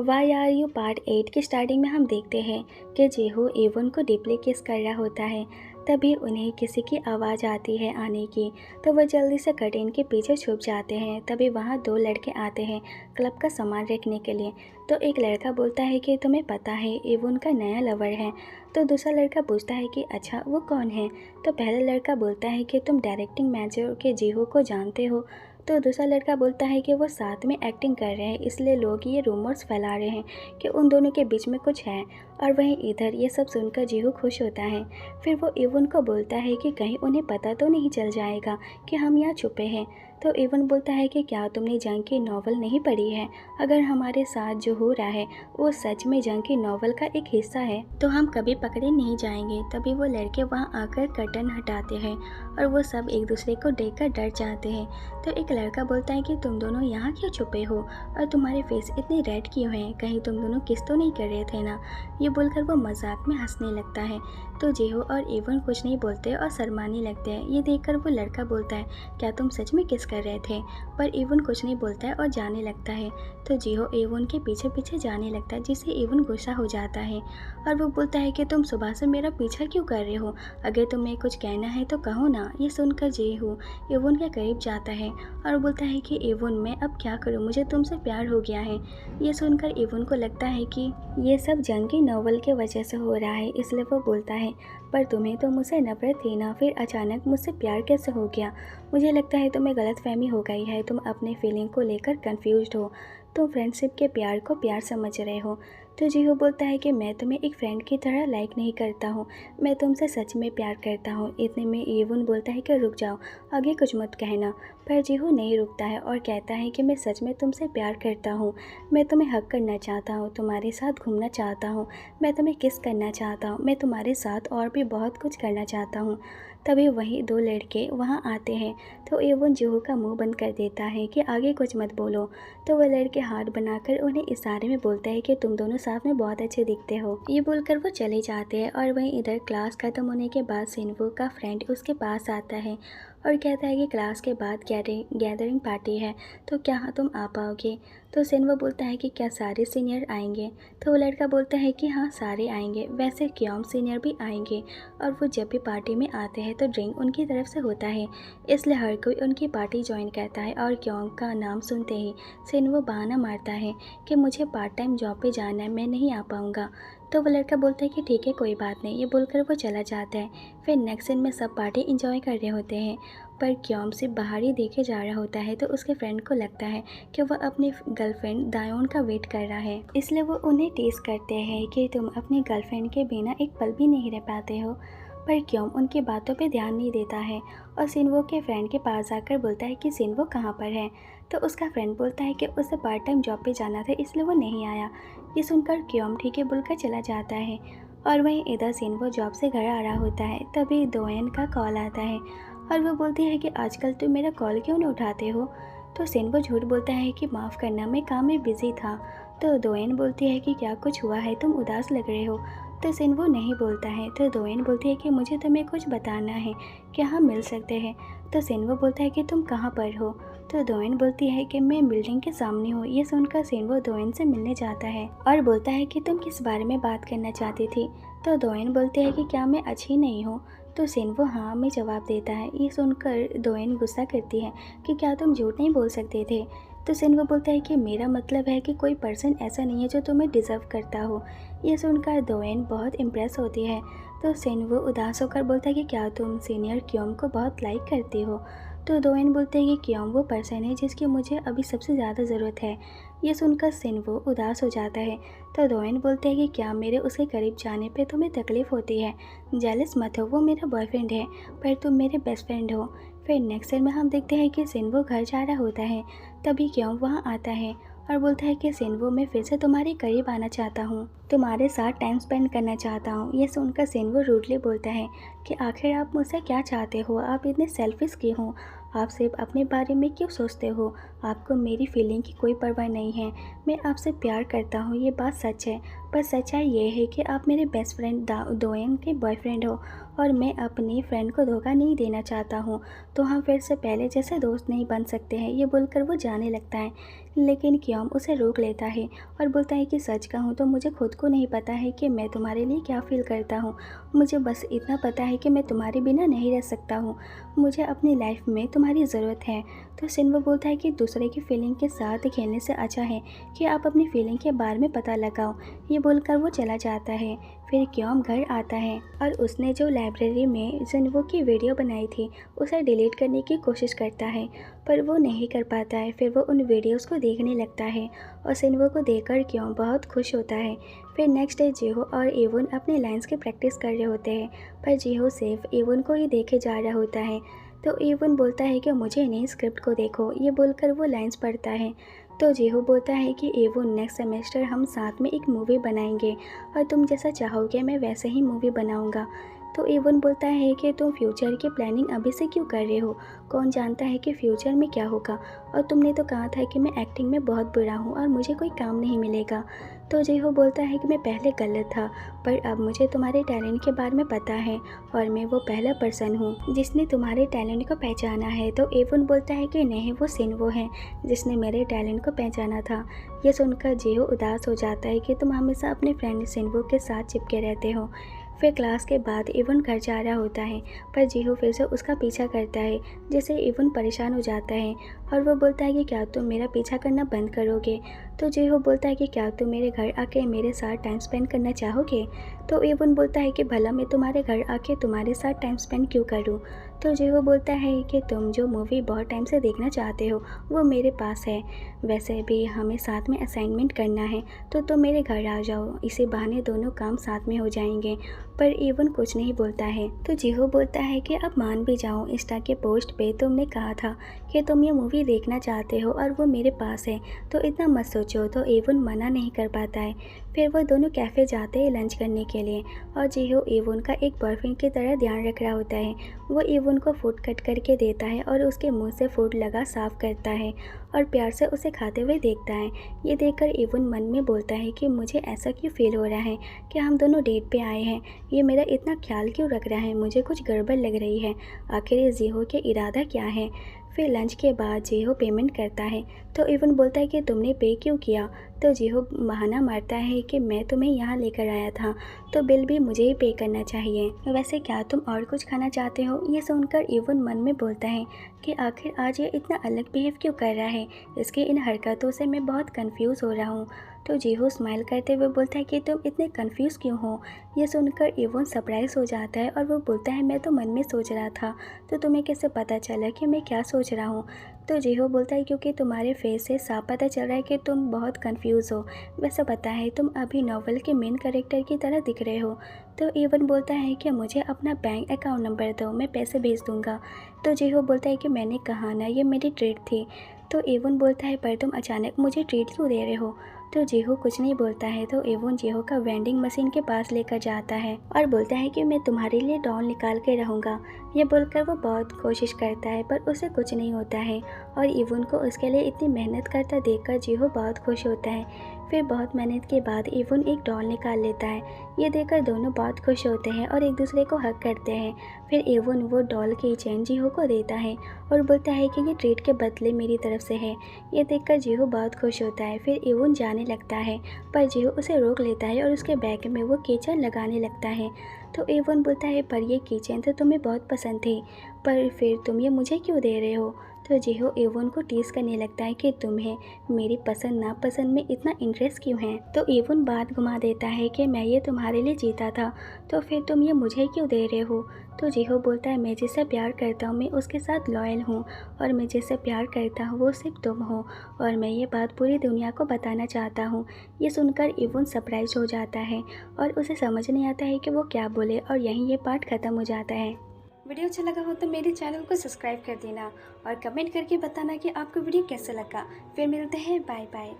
Y are you part 8 की starting में हम देखते हैं कि जेहो एवोन को डीपली किस कर रहा होता है। तभी उन्हें किसी की आवाज़ आती है आने की, तो वह जल्दी से कर्टेन के पीछे छुप जाते हैं। तभी वहाँ दो लड़के आते हैं क्लब का सामान रखने के लिए। तो एक लड़का बोलता है कि तुम्हें पता है एवोन का नया लवर है। तो दूसरा लड़का पूछता है कि अच्छा वो कौन है। तो पहला लड़का बोलता है कि तुम डायरेक्टिंग मैनेजर के जेहो को जानते हो। तो दूसरा लड़का बोलता है कि वो साथ में एक्टिंग कर रहे हैं, इसलिए लोग ये रूमर्स फैला रहे हैं कि उन दोनों के बीच में कुछ है। और वहीं इधर ये सब सुनकर जीहू खुश होता है। फिर वो इवन को बोलता है कि कहीं उन्हें पता तो नहीं चल जाएगा कि हम यहाँ छुपे हैं। तो इवन बोलता है कि क्या तुमने जंग की नॉवल नहीं पढ़ी है? अगर हमारे साथ जो हो रहा है वो सच में जंग की नॉवल का एक हिस्सा है तो हम कभी पकड़े नहीं जाएंगे। तभी वो लड़के वहाँ आकर कर्टन हटाते हैं और वो सब एक दूसरे को देखकर डर जाते हैं। तो एक लड़का बोलता है कि तुम दोनों यहाँ क्यों छुपे हो और तुम्हारे फेस इतने रेड क्यों हैं? कहीं तुम दोनों किस तो नहीं कर रहे थे ना? ये बोलकर वो मजाक में हंसने लगता है। तो जेहो और एवन कुछ नहीं बोलते और शर्माने लगते हैं। ये देखकर वो लड़का बोलता है क्या तुम सच में किस कर रहे थे? पर एवन कुछ नहीं बोलता है और जाने लगता है। तो जेहो एवन के पीछे पीछे जाने लगता है, जिससे एवन गुस्सा हो जाता है और वो बोलता है कि तुम सुबह से मेरा पीछा क्यों कर रहे हो? अगर तुम्हें कुछ कहना है तो कहो ना। ये सुनकर जेहो एवन के करीब जाता है और बोलता है कि एवन मैं अब क्या करूं, मुझे तुमसे प्यार हो गया है। ये सुनकर एवन को लगता है कि ये सब जंग की नॉवल के वजह से हो रहा है, इसलिए वो बोलता है पर तुम्हें तो मुझसे नफरत थी ना, फिर अचानक मुझसे प्यार कैसे हो गया? मुझे लगता है तुम्हें गलतफहमी हो गई है, तुम अपने फीलिंग को लेकर कंफ्यूज्ड हो, तुम फ्रेंडशिप के प्यार को प्यार समझ रहे हो। तो जीहो बोलता है कि मैं तुम्हें एक फ्रेंड की तरह लाइक नहीं करता हूँ, मैं तुमसे सच में प्यार करता हूँ। इतने में एवन बोलता है कि रुक जाओ, आगे कुछ मत कहना। पर जीहो नहीं रुकता है और कहता है कि मैं सच में तुमसे प्यार करता हूँ, मैं तुम्हें हक करना चाहता हूँ, तुम्हारे साथ घूमना चाहता हूँ, मैं तुम्हें किस करना चाहता हूँ, मैं तुम्हारे साथ और भी बहुत कुछ करना चाहता हूँ। तभी वही दो लड़के वहाँ आते हैं। तो एवन जीहो का मुंह बंद कर देता है कि आगे कुछ मत बोलो। तो वह लड़के हाथ बनाकर उन्हें इशारे में बोलता है कि तुम दोनों साथ में बहुत अच्छे दिखते हो। ये बोलकर वो चले जाते हैं और वहीं इधर क्लास खत्म होने के बाद सिन्वो का फ्रेंड उसके पास आता है और कहता है कि क्लास के बाद गैदरिंग पार्टी है, तो क्या तुम आ पाओगे? तो सिन्वो बोलता है कि क्या सारे सीनियर आएंगे? तो वो लड़का बोलता है कि हाँ सारे आएंगे, वैसे क्योम सीनियर भी आएंगे और वो जब भी पार्टी में आते हैं तो ड्रिंक उनकी तरफ से होता है, इसलिए हर कोई उनकी पार्टी ज्वाइन करता है। और क्योम का नाम सुनते ही सिन्वो बहाना मारता है कि मुझे पार्ट टाइम जॉब पे जाना है, मैं नहीं आ पाऊँगा। तो वो लड़का बोलता है कि ठीक है कोई बात नहीं, ये बोलकर वो चला जाता है। फिर नेक्स्ट सीन में सब पार्टी इंजॉय कर रहे होते हैं, पर क्योम सिर्फ बाहर ही देखे जा रहा होता है। तो उसके फ्रेंड को लगता है कि वह अपनी गर्लफ्रेंड दायोन का वेट कर रहा है, इसलिए वो उन्हें टेस करते हैं कि तुम अपनी गर्लफ्रेंड के बिना एक पल भी नहीं रह पाते हो। पर क्योम उनकी बातों पे ध्यान नहीं देता है और सिन्वो के फ्रेंड के पास जाकर बोलता है कि सिन्वो कहाँ पर है। तो उसका फ्रेंड बोलता है कि उसे पार्ट टाइम जॉब पे जाना था, इसलिए वो नहीं आया। ये सुनकर क्योम ठीक है बोलकर चला जाता है और वहीं इधर सिन्वो जॉब से घर आ रहा होता है। तभी दोयन का कॉल आता है और वो बोलती है कि आजकल तुम मेरा कॉल क्यों नहीं उठाते हो? तो सिन्वो झूठ बोलता है कि माफ़ करना, मैं काम में बिजी था। तो दोयन बोलती है कि क्या कुछ हुआ है, तुम उदास लग रहे हो? तो सिन्वो नहीं बोलता है। तो दोयन बोलती है कि मुझे तुम्हें कुछ बताना है, क्या हम मिल सकते हैं? तो सिन्वो बोलता है कि तुम कहाँ पर हो? तो दोयन बोलती है कि मैं बिल्डिंग के सामने हूँ। ये सुनकर सिन्वो दोयन से मिलने जाता है और बोलता है कि तुम किस बारे में बात करना चाहती थी? तो दोयन बोलती है कि क्या मैं अच्छी नहीं हूँ? तो सिन्वो हाँ में जवाब देता है। ये सुनकर दोयन गुस्सा करती है कि क्या तुम झूठ नहीं बोल सकते थे? तो सिन्वो बोलता है कि मेरा मतलब है कि कोई पर्सन ऐसा नहीं है जो तुम्हें डिज़र्व करता हो। ये सुनकर दोयन बहुत इम्प्रेस होती है। तो सिन्वो उदास होकर बोलता है कि क्या तुम सीनियर क्योम को बहुत लाइक करती हो? तो दोयन बोलते हैं कि क्योम वो पर्सन है जिसकी मुझे अभी सबसे ज़्यादा ज़रूरत है। ये सुनकर सिन्वो उदास हो जाता है। तो दोयन बोलते हैं कि क्या मेरे उसके करीब जाने पे तुम्हें तकलीफ़ होती है? जेलस मत हो, वो मेरा बॉयफ्रेंड है, पर तुम मेरे बेस्ट फ्रेंड हो। फिर नेक्स्ट सीन में हम देखते हैं कि सिन्वो घर जा रहा होता है। तभी क्योम वहाँ आता है और बोलता है कि सिन्वो मैं फिर से तुम्हारे करीब आना चाहता हूँ, तुम्हारे साथ टाइम स्पेंड करना चाहता हूँ। ये सुनकर सिन्वो रूडली बोलता है कि आखिर आप मुझसे क्या चाहते हो? आप इतने सेल्फिश क्यों हो? आप सिर्फ अपने बारे में क्यों सोचते हो? आपको मेरी फीलिंग की कोई परवाह नहीं है। मैं आपसे प्यार करता हूँ, ये बात सच है, पर सच्चाई ये है कि आप मेरे बेस्ट फ्रेंड दोयन के बॉयफ्रेंड हो और मैं अपनी फ्रेंड को धोखा नहीं देना चाहता हूँ, तो हम फिर से पहले जैसे दोस्त नहीं बन सकते हैं। ये बोलकर वो जाने लगता है, लेकिन क्योम उसे रोक लेता है और बोलता है कि सच कहूँ तो मुझे खुद को नहीं पता है कि मैं तुम्हारे लिए क्या फील करता हूँ। मुझे बस इतना पता है कि मैं तुम्हारे बिना नहीं रह सकता हूँ। मुझे अपनी लाइफ में तुम्हारी ज़रूरत है। तो सिन्वो बोलता है कि दूसरे की फीलिंग के साथ खेलने से अच्छा है कि आप अपनी फीलिंग के बारे में पता लगाओ। ये बोलकर वो चला जाता है। फिर क्योम घर आता है और उसने जो लाइब्रेरी में सिन्वो की वीडियो बनाई थी उसे डिलीट करने की कोशिश करता है, पर वो नहीं कर पाता है। फिर वो उन वीडियोस को देखने लगता है और सिन्वो को देखकर क्यों बहुत खुश होता है। फिर नेक्स्ट डे जीहो और एवोन अपने लाइंस की प्रैक्टिस कर रहे होते हैं, पर जीहो सिर्फ एवोन को ही देखे जा रहा होता है। तो एवोन बोलता है कि मुझे नहीं, स्क्रिप्ट को देखो। ये बोलकर वो लाइंस पढ़ता है। तो जीहो बोलता है कि एवोन, नेक्स्ट सेमेस्टर हम साथ में एक मूवी बनाएंगे और तुम जैसा चाहोगे मैं वैसे ही मूवी बनाऊंगा। तो एवोन बोलता है कि तुम फ्यूचर की प्लानिंग अभी से क्यों कर रहे हो? कौन जानता है कि फ्यूचर में क्या होगा, और तुमने तो कहा था कि मैं एक्टिंग में बहुत बुरा हूँ और मुझे कोई काम नहीं मिलेगा। तो जीहो बोलता है कि मैं पहले गलत था, पर अब मुझे तुम्हारे टैलेंट के बारे में पता है और मैं वो पहला पर्सन हूँ जिसने तुम्हारे टैलेंट को पहचाना है। तो एवोन बोलता है कि नहीं, वो सिन्वो है जिसने मेरे टैलेंट को पहचाना था। ये सुनकर जीहो उदास हो जाता है कि तुम हमेशा अपने फ्रेंड सिन्वो के साथ चिपके रहते हो। फिर क्लास के बाद एवोन घर जा रहा होता है, पर जीहो फिर से उसका पीछा करता है, जिससे एवोन परेशान हो जाता है और वो बोलता है कि क्या तुम मेरा पीछा करना बंद करोगे? तो जीहो बोलता है कि क्या तुम मेरे घर आके मेरे साथ टाइम स्पेंड करना चाहोगे? तो एवोन बोलता है कि भला मैं तुम्हारे घर आके तुम्हारे साथ टाइम स्पेंड क्यों करूँ? तो जीहो बोलता है कि तुम जो मूवी बहुत टाइम से देखना चाहते हो वो मेरे पास है। वैसे भी हमें साथ में असाइनमेंट करना है, तो तुम मेरे घर आ जाओ, इसी बहाने दोनों काम साथ में हो जाएंगे। पर एवोन कुछ नहीं बोलता है। तो जीहो बोलता है कि अब मान भी जाओ, इंस्टा के पोस्ट पे तुमने कहा था कि तुम ये मूवी देखना चाहते हो और वो मेरे पास है, तो इतना मत सोचो। तो एवोन मना नहीं कर पाता है। फिर वो दोनों कैफ़े जाते हैं लंच करने के लिए और जीहो एवोन का एक बॉयफ्रेंड की तरह ध्यान रख रहा होता है। वो एवोन को फूड कट करके देता है और उसके मुंह से फूड लगा साफ करता है और प्यार से उसे खाते हुए देखता है। ये देखकर एवोन मन में बोलता है कि मुझे ऐसा क्यों फील हो रहा है कि हम दोनों डेट पे आए हैं, ये मेरा इतना ख्याल क्यों रख रहा है, मुझे कुछ गड़बड़ लग रही है। आखिर ये जीहो के इरादा क्या है? फिर लंच के बाद जीहो पेमेंट करता है। तो एवोन बोलता है कि तुमने पे क्यों किया? तो जीहो बहाना मारता है कि मैं तुम्हें यहाँ लेकर आया था, तो बिल भी मुझे ही पे करना चाहिए। वैसे क्या तुम और कुछ खाना चाहते हो? ये सुनकर एवोन मन में बोलता है कि आखिर आज ये इतना अलग बिहेव क्यों कर रहा है, इसकी इन हरकतों से मैं बहुत कंफ्यूज हो रहा हूँ। तो जीहो स्माइल करते हुए बोलता है कि तुम इतने कंफ्यूज क्यों हो? ये सुनकर एवोन सरप्राइज हो जाता है और वो बोलता है मैं तो मन में सोच रहा था, तो तुम्हें कैसे पता चला कि मैं क्या सोच रहा हूँ? तो जीहो बोलता है क्योंकि तुम्हारे फेस से साफ पता चल रहा है कि तुम बहुत कंफ्यूज हो। वैसे पता है तुम अभी नॉवल के मेन कैरेक्टर की तरह दिख रहे हो। तो एवन बोलता है कि मुझे अपना बैंक अकाउंट नंबर दो, मैं पैसे भेज दूंगा। तो जीहो बोलता है कि मैंने कहा ना, ये मेरी ट्रीट थी। तो एवन बोलता है पर तुम अचानक मुझे ट्रीट क्यों दे रहे हो? तो जीहो कुछ नहीं बोलता है। तो एवन जीहो का वेंडिंग मशीन के पास लेकर जाता है और बोलता है कि मैं तुम्हारे लिए डॉल निकाल के रहूँगा। ये बोलकर वो बहुत कोशिश करता है पर उसे कुछ नहीं होता है और एवन को उसके लिए इतनी मेहनत करता देखकर जीहो बहुत खुश होता है। फिर बहुत मेहनत के बाद एवन एक डॉल निकाल लेता है। ये देखकर दोनों बहुत खुश होते हैं और एक दूसरे को हक करते हैं। फिर एवन वो डॉल की चेन जीहो को देता है और बोलता है कि ये ट्रीट के बदले मेरी तरफ से है। ये देखकर जीहो बहुत खुश होता है। फिर एवन जाने लगता है पर जीहो उसे रोक लेता है और उसके बैग में वो कीचेन लगाने लगता है। तो एवन बोलता है पर ये कीचेन तो तुम्हें बहुत पसंद थी, पर फिर तुम ये मुझे क्यों दे रहे हो? तो जीहो एवन को टीज करने लगता है कि तुम्हें मेरी पसंद नापसंद में इतना इंटरेस्ट क्यों है? तो एवन बात घुमा देता है कि मैं ये तुम्हारे लिए जीता था, तो फिर तुम ये मुझे क्यों दे रहे हो? तो जीहो बोलता है मैं जिससे प्यार करता हूँ मैं उसके साथ लॉयल हूँ और मैं जिससे प्यार करता हूँ वो सिर्फ तुम हो और मैं ये बात पूरी दुनिया को बताना चाहता हूँ। ये सुनकर एवन सरप्राइज हो जाता है और उसे समझ नहीं आता है कि वो क्या बोले और यहीं ये पार्ट ख़त्म हो जाता है। वीडियो अच्छा लगा हो तो मेरे चैनल को सब्सक्राइब कर देना और कमेंट करके बताना कि आपको वीडियो कैसा लगा। फिर मिलते हैं, बाय बाय।